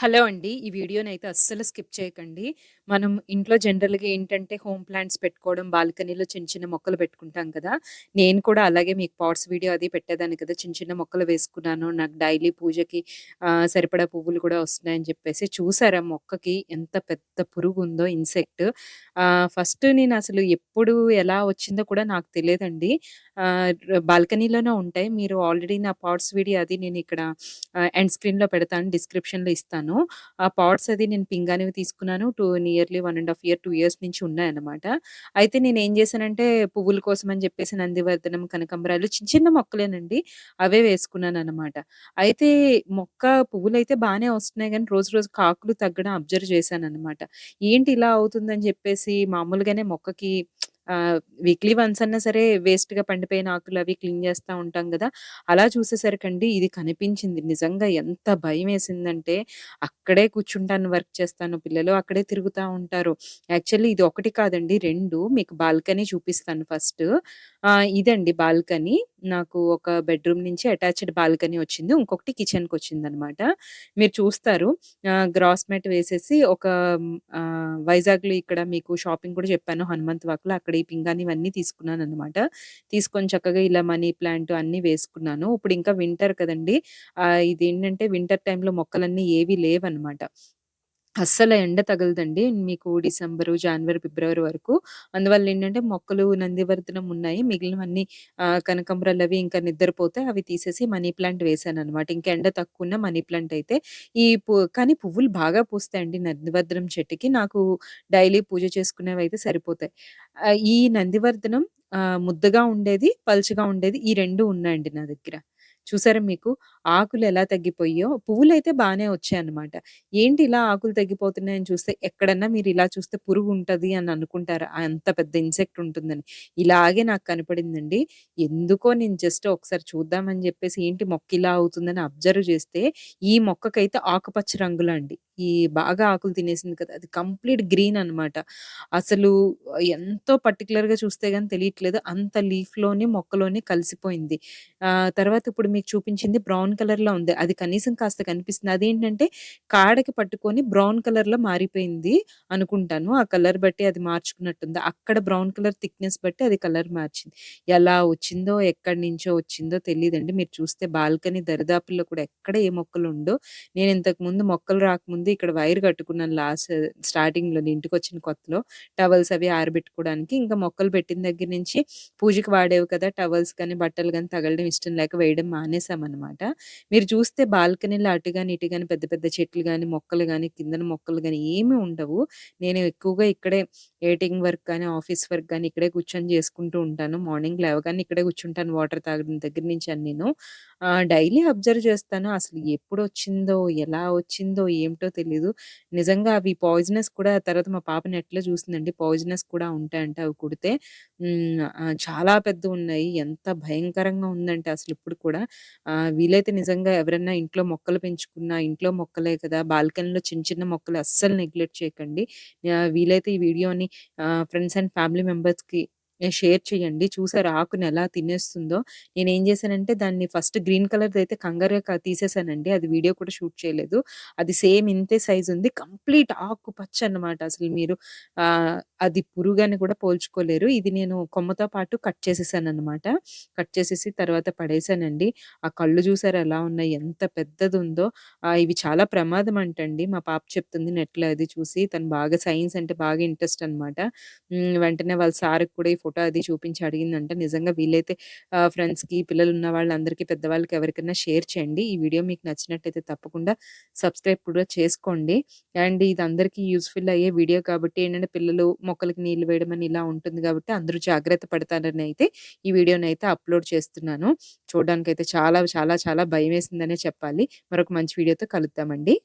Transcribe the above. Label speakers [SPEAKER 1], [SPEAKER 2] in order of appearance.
[SPEAKER 1] Hello అండి. ఈ వీడియోనైతే అస్సలు స్కిప్ చేయకండి. మనం ఇంట్లో జనరల్‌గా ఏంటంటే హోమ్ ప్లాంట్స్ పెట్టుకోవడం, బాల్కనీలో చిన్న చిన్న మొక్కలు పెట్టుకుంటాం కదా! నేను కూడా అలాగే మీకు పాట్స్ వీడియో అది పెట్టేదాన్ని కదా! చిన్న చిన్న మొక్కలు వేసుకున్నాను. నాకు డైలీ పూజకి సరిపడా పువ్వులు కూడా వస్తున్నాయని చెప్పేసి చూసారా మొక్కకి ఎంత పెద్ద పురుగుందో ఇన్సెక్ట్. ఫస్ట్ నేనసలు ఎప్పుడు ఎలా వచ్చిందో కూడా నాకు తెలీదండి. బాల్కనీలోనే ఉంటాయి. మీరు ఆల్రెడీ నా పాట్స్ వీడియో అది నేనిక్కడ ఎండ్ స్క్రీన్‌లో పెడతాను. డిస్క్రిప్షన్‌లో ఇస్తాను. ఆ పాట్స్ అది నేను పింగాణివి తీసుకున్నాను. నియర్లీ 1 ½ ఇయర్, 2 ఇయర్స్ నుంచి ఉన్నాయన్నమాట. అయితే నేనేం చేశానంటే పువ్వుల కోసం అని చెప్పేసి నందివర్ధనం, కనకంబరాలు చిన్న చిన్న మొక్కలేనండి. అవే వేసుకున్నానన్నమాట. అయితే మొక్క పువ్వులైతే బానే వస్తున్నాయి గానీ రోజు రోజుకి ఆకులు తగ్గడం అబ్జర్వ్ చేశానన్నమాట. ఏంటి ఇలా అవుతుందని చెప్పేసి మామూలుగానే మొక్కకి వీక్లీ వన్స్ అన్నా సరే వేస్ట్‌గా పండిపోయిన ఆకులవి క్లీన్ చేస్తా ఉంటాం గదా! అలా చూసేసరికండి ఇది కనిపించింది. నిజంగా ఎంత భయమేసిందంటే, అక్కడే కూర్చుంటాను, వర్క్ చేస్తాను. పిల్లలు అక్కడే తిరుగుతా ఉంటారు. యాక్చువల్లీ ఇది ఒకటి కాదండి 2 మీకు బాల్కనీ చూపిస్తాను ఫస్ట్. ఇదండి బాల్కనీ. నాకు ఒక బెడ్‌రూమ్ నుంచి అటాచ్డ్ బాల్కనీ వచ్చింది. ఇంకొకటి కిచెన్‌కొచ్చిందనమాట. మీరు చూస్తారు. గ్రాస్ మ్యాట్ వేసేసి వైజాగ్‌లో ఇక్కడ మీకు షాపింగ్ కూడా చెప్పాను హనుమంత్ వాక్‌లో. అక్కడ ఈ పింగాణి ఇవన్నీ తీసుకున్నాననమాట. తీసుకొని చక్కగా ఇలా మనీ ప్లాంట్ అన్నీ వేసుకున్నాను. ఇప్పుడు ఇంకా వింటర్ కదండీ! ఇదేంటంటే వింటర్ టైమ్‌లో మొక్కలన్నీ ఏవి లేవనమాట. అస్సల ఎండ తగలదండి. మీకు డిసెంబరు, జనవరి, ఫిబ్రవరి వరకు. అందువల్లేంటంటే మొక్కలు నందివర్ధనం ఉన్నాయి. మిగిలినవన్నీ కనకాంబరాలవి ఇంకా నిద్రపోతే అవి తీసేసి మనీ ప్లాంట్ వేశాననమాట. ఇంకా ఎండ తక్కువున్న మనీ ప్లాంట్ అయితే కానీ పువ్వులు బాగా పూస్తాయండి నందివర్ధనం చెట్టుకి. నాకు డైలీ పూజ చేసుకునేవైతే సరిపోతాయి. ఈ నందివర్ధనం ముద్దగా ఉండేది, పలుచగా ఉండేది ఈ 2 ఉన్నాయండి నా దగ్గర. చూసారా మీకు? ఆకులు ఎలా తగ్గిపోయాయో, పువ్వులైతే బానే వచ్చాయన్నమాట. ఏంటి ఇలా ఆకులు తగ్గిపోతున్నాయని చూస్తే, ఎక్కడన్నా మీరిలా చూస్తే పురుగుంటది అని అనుకుంటారా? అంత పెద్ద ఇన్సెక్ట్ ఉంటుందని. ఇలాగే నాకు కనపడిందండి. ఎందుకో నేను జస్ట్ ఒకసారి చూద్దామని జెప్పేసి ఏంటి మొక్క ఇలా అవుతుందని అబ్జర్వ్ చేస్తే, ఈ మొక్కకైతే ఆకుపచ్చ రంగులో అండి. బాగా ఆకులు తినేసింది కదా! అది కంప్లీట్ గ్రీన్ అనమాట. అసలు ఎంతో పర్టిక్యులర్‌గా చూస్తే గాని తెలియట్లేదు. అంత లీఫ్‌లోని, మొక్కలోని కలిసిపోయింది. తర్వాత ఇప్పుడు మీకు చూపించింది బ్రౌన్ కలర్‌లో ఉంది. అది కనీసం కాస్త కనిపిస్తుంది. అదేంటంటే కాడకి పట్టుకొని బ్రౌన్ కలర్‌లో మారిపోయింది అనుకుంటాను. ఆ కలర్ బట్టి అది మార్చుకున్నట్టుంది. అక్కడ బ్రౌన్ కలర్ థిక్‌నెస్ బట్టి అది కలర్ మార్చింది. ఎలా వచ్చిందో, ఎక్కడి నుంచో వచ్చిందో తెలీదండి. మీరు చూస్తే బాల్కనీ దరిదాపుల్లో కూడా ఎక్కడ ఏ మొక్కలుండవు. నేను ఇంతకుముందు మొక్కలు రాకముందు ఇక్కడ వైర్ కట్టుకున్నాను స్టార్టింగ్‌లోని ఇంటికొచ్చిన కొత్తలో. టవల్స్ అవి ఆరబెట్టుకోవడానికి. ఇంకా మొక్కలు పెట్టిన దగ్గర నుంచి పూజకి వాడేవి కదా! టవల్స్ కానీ, బట్టలు గాని తగలడం ఇష్టం లేక వేయడం మానేసామనమాట. మీరు చూస్తే బాల్కనీలో అటు గాని, ఇటు గాని పెద్ద పెద్ద చెట్లు గాని, మొక్కలు గాని, కిందన మొక్కలు గాని ఏమి ఉండవు. నేను ఎక్కువగా ఇక్కడే ఎడిటింగ్ వర్క్ గాని, ఆఫీస్ వర్క్ గాని ఇక్కడే కూర్చొని చేసుకుంటూ ఉంటాను. మార్నింగ్ లేవగానే ఇక్కడే కూర్చుంటాను వాటర్ తాగడం దగ్గర నుంచి అన్నీను. డైలీ అబ్జర్వ్ చేస్తాను. అసలు ఎప్పుడొచ్చిందో, ఎలా వచ్చిందో ఏమిటో తెలీదు. నిజంగా అవి పాయిజనస్ కూడా తర్వాత మా పాప నెట్‌లో చూసిందండి. పాయిజనస్ కూడా ఉంటాయంట అవి కుడితే. చాలా పెద్దవున్నాయి. ఎంత భయంకరంగా ఉందంటే అసలిప్పుడు కూడా వీలైతే నిజంగా ఎవరన్నా ఇంట్లో మొక్కలు పెంచుకున్నా, ఇంట్లో మొక్కలే కదా! బాల్కనీలో చిన్న చిన్న మొక్కలు అస్సలు నెగ్లెక్ట్ చేయకండి. వీలైతే ఈ వీడియోని ఫ్రెండ్స్ అండ్ ఫ్యామిలీ మెంబర్స్‌కి షేర్ చేయండి. చూసారా ఆకుని ఎలా తినేస్తుందో. నేనేం చేశానంటే దాన్ని ఫస్ట్ గ్రీన్ కలర్‌దయితే కంగారుగా తీసేసానండి. అది వీడియో కూడా షూట్ చేయలేదు. అది సేమ్ ఇంతే సైజ్ ఉంది. కంప్లీట్ ఆకుపచ్చ అన్నమాట. అసలు మీరు అది పురుగని కూడా పోల్చుకోలేరు. ఇది నేను కొమ్మతో పాటు కట్ చేసేసానన్నమాట. కట్ చేసేసి తర్వాత పడేసానండి. ఆ కళ్ళు చూసారా ఎలా ఉన్నాయి? ఎంత పెద్దదుందో. ఇవి చాలా ప్రమాదం అంటండి. మా పాప చెప్తుంది నెట్‌లో అది చూసి. తను బాగా సైన్స్ అంటే బాగా ఇంట్రెస్ట్ అనమాట. వెంటనే వాళ్ళ సార్‌కి కూడా ఈ ఫోటో అది చూపించి అడిగిందంట. నిజంగా వీలైతే ఫ్రెండ్స్‌కి, పిల్లలున్న వాళ్ళందరికీ, పెద్దవాళ్ళకి ఎవరికైనా షేర్ చేయండి. ఈ వీడియో మీకు నచ్చినట్టయితే తప్పకుండా సబ్స్క్రైబ్ కూడా చేసుకోండి. అండ్ ఇది అందరికీ యూజ్‌ఫుల్ అయ్యే వీడియో కాబట్టి ఏంటంటే పిల్లలు మొక్కలకి నీళ్లు వేయడం అని ఇలా ఉంటుంది కాబట్టి అందరూ జాగ్రత్త పడతారని అయితే ఈ వీడియోనైతే అప్‌లోడ్ చేస్తున్నాను. చూడడానికైతే చాలా చాలా చాలా భయమేసిందనే చెప్పాలి. మరొక మంచి వీడియోతో కలుద్దామండి.